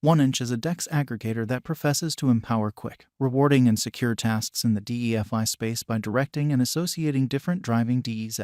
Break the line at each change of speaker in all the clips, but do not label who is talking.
1inch is a DEX aggregator that professes to empower quick, rewarding and secure tasks in the DeFi space by directing and associating different driving DEs.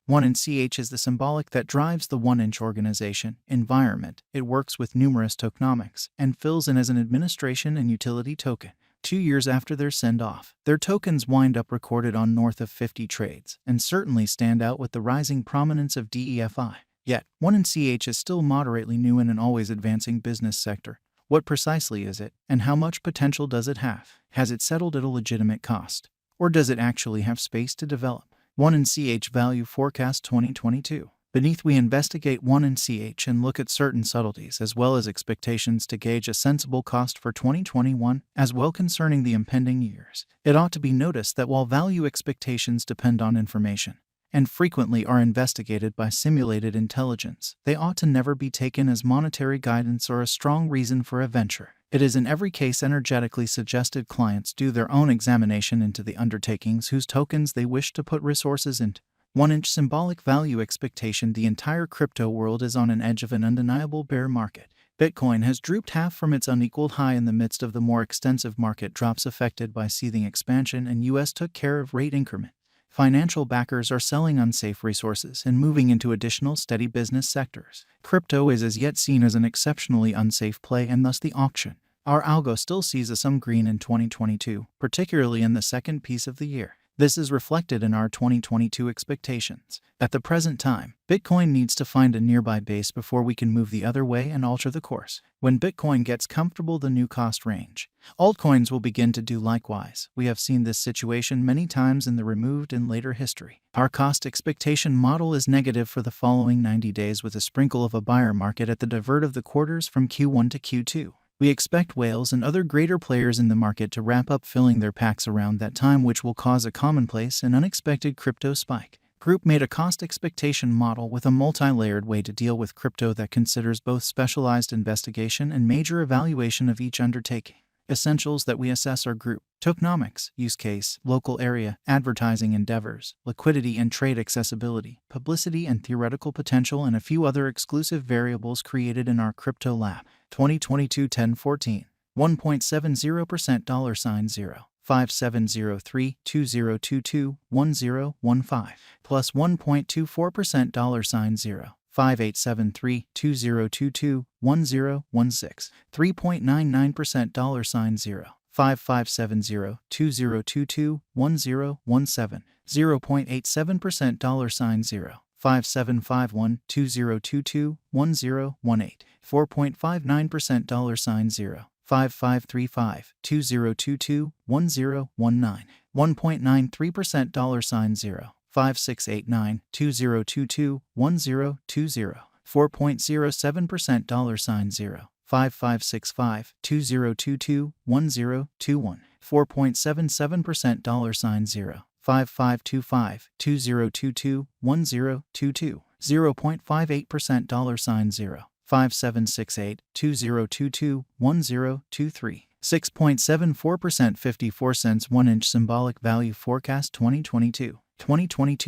1inch is the symbolic that drives the 1inch organization environment. It works with numerous tokenomics and fills in as an administration and utility token. 2 years after their send-off, their tokens wind up recorded on north of 50 trades and certainly stand out with the rising prominence of DeFi. Yet, 1inch is still moderately new in an always advancing business sector. What precisely is it, and how much potential does it have? Has it settled at a legitimate cost? Or does it actually have space to develop? 1inch Value Forecast 2022. Beneath, we investigate 1inch and look at certain subtleties as well as expectations to gauge a sensible cost for 2021, as well concerning the impending years. It ought to be noticed that while value expectations depend on information, and frequently are investigated by simulated intelligence, they ought to never be taken as monetary guidance or a strong reason for a venture. It is in every case energetically suggested clients do their own examination into the undertakings whose tokens they wish to put resources into. 1inch symbolic value expectation. The entire crypto world is on an edge of an undeniable bear market. Bitcoin has drooped half from its unequaled high in the midst of the more extensive market drops affected by seething expansion, and US took care of rate increment. Financial backers are selling unsafe resources and moving into additional steady business sectors. Crypto is as yet seen as an exceptionally unsafe play, and thus the auction. Our algo still sees some green in 2022, particularly in the second piece of the year. This is reflected in our 2022 expectations. At the present time, Bitcoin needs to find a nearby base before we can move the other way and alter the course. When Bitcoin gets comfortable the new cost range, altcoins will begin to do likewise. We have seen this situation many times in the removed and later history. Our cost expectation model is negative for the following 90 days with a sprinkle of a buyer market at the divert of the quarters from Q1 to Q2. We expect whales and other greater players in the market to wrap up filling their packs around that time, which will cause a commonplace and unexpected crypto spike. Group made a cost expectation model with a multi-layered way to deal with crypto that considers both specialized investigation and major evaluation of each undertaking. Essentials that we assess are group, tokenomics, use case, local area, advertising endeavors, liquidity and trade accessibility, publicity and theoretical potential, and a few other exclusive variables created in our crypto lab. 2022 1014 1.70% $0 5703 2022 1015 plus 1.24% $0 5873 2022 1016 3.99% $0 5570 2022 1017 0.87% $0 5751 2022 1018 4.59% $0 5535 2022 1019 1.93% $0 5689 2022 1020 4.07% $0 5565 2022 1021 4.77% $0 5525 2022 1022 0.58% $0 5768 2022 1023 6.74% 54 cents 1inch symbolic value forecast 2022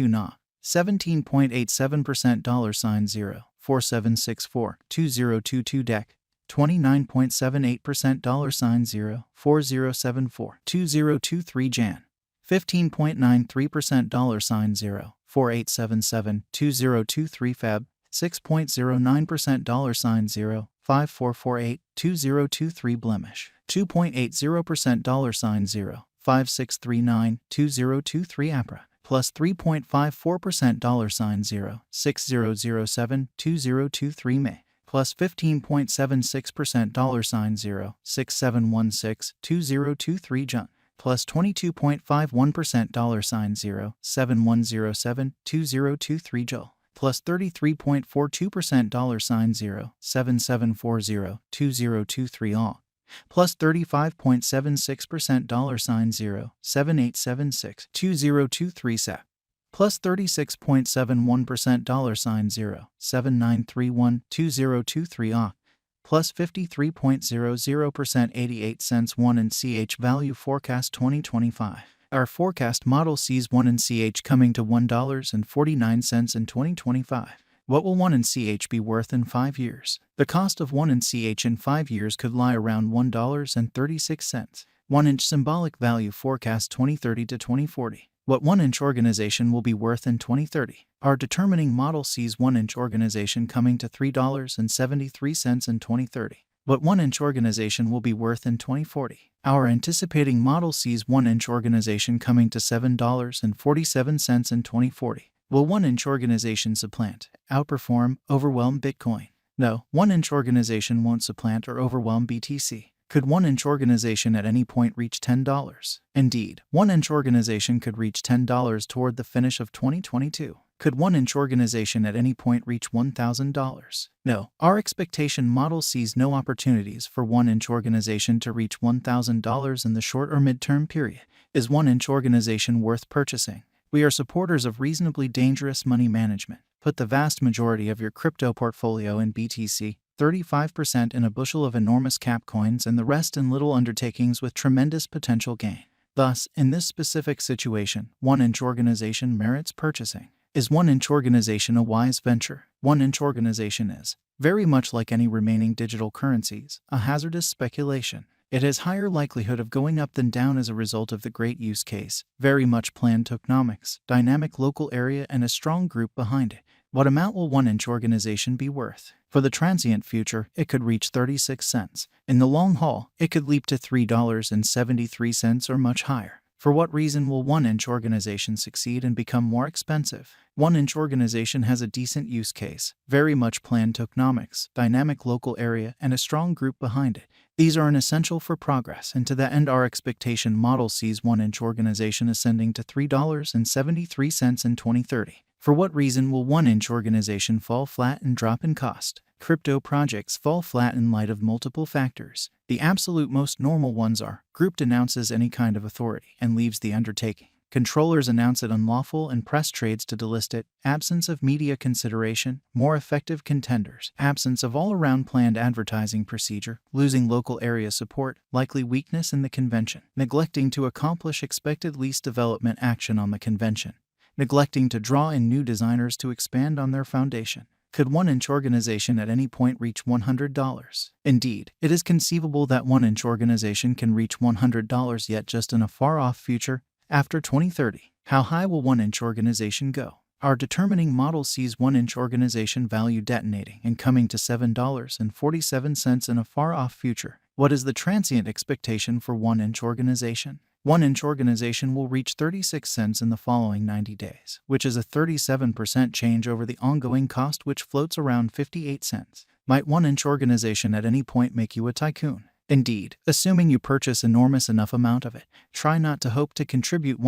NA 17.87% $0 4764 2022 DEC 29.78% $0 4074 2023 Jan 15.93% $0 4877 2023 Feb 6.09% $0 5448 2023 Blemish 2.80% $0 5639 2023 APRA plus 3.54% $0 6007 2023 May plus 15.76% $0 6716 2023 Jun plus 22.51% $0 7107 2023 Joel plus 33.42% $0 7740 2023 All plus 35.76% $0 7876 2023 SEP plus 36.71% $0 7931 2023 AH plus 53.00% 88 cents 1inch value forecast 2025. Our forecast model sees 1inch coming to $1.49 in 2025. What will 1 be worth in 5 years? The cost of 1 in 5 years could lie around $1.36. 1 symbolic value forecast 2030 to 2040. What 1 organization will be worth in 2030? Our determining model sees 1 organization coming to $3.73 in 2030. What 1 organization will be worth in 2040? Our anticipating model sees 1 organization coming to $7.47 in 2040. Will 1 organization supplant, outperform, overwhelm Bitcoin? No, 1 organization won't supplant or overwhelm BTC. Could 1 organization at any point reach $10? Indeed, 1 organization could reach $10 toward the finish of 2022. Could 1 organization at any point reach $1,000? No, our expectation model sees no opportunities for 1 organization to reach $1,000 in the short or midterm period. Is 1 organization worth purchasing? We are supporters of reasonably dangerous money management. Put the vast majority of your crypto portfolio in BTC, 35% in a bushel of enormous cap coins, and the rest in little undertakings with tremendous potential gain. Thus, in this specific situation, 1 organization merits purchasing. Is 1 organization a wise venture? 1 organization is, very much like any remaining digital currencies, a hazardous speculation. It has higher likelihood of going up than down as a result of the great use case, very much planned tokenomics, dynamic local area, and a strong group behind it. What amount will 1 organization be worth? For the transient future, it could reach 36 cents. In the long haul, it could leap to $3.73 or much higher. For what reason will 1 organization succeed and become more expensive? 1 organization has a decent use case, very much planned tokenomics, dynamic local area, and a strong group behind it. These are an essential for progress, and to that end our expectation model sees 1 organization ascending to $3.73 in 2030. For what reason will 1 organization fall flat and drop in cost? Crypto projects fall flat in light of multiple factors. The absolute most normal ones are: group denounces any kind of authority and leaves the undertaking. Controllers announce it unlawful and press trades to delist it. Absence of media consideration. More effective contenders. Absence of all-around planned advertising procedure. Losing local area support. Likely weakness in the convention. Neglecting to accomplish expected least development action on the convention. Neglecting to draw in new designers to expand on their foundation. Could 1 organization at any point reach $100? Indeed, it is conceivable that 1 organization can reach $100 yet just in a far-off future, after 2030. How high will 1 organization go? Our determining model sees 1 organization value detonating and coming to $7.47 in a far-off future. What is the transient expectation for 1 organization? 1 organization will reach 36 cents in the following 90 days, which is a 37% change over the ongoing cost, which floats around 58 cents. Might 1 organization at any point make you a tycoon? Indeed, assuming you purchase enormous enough amount of it. Try not to hope to contribute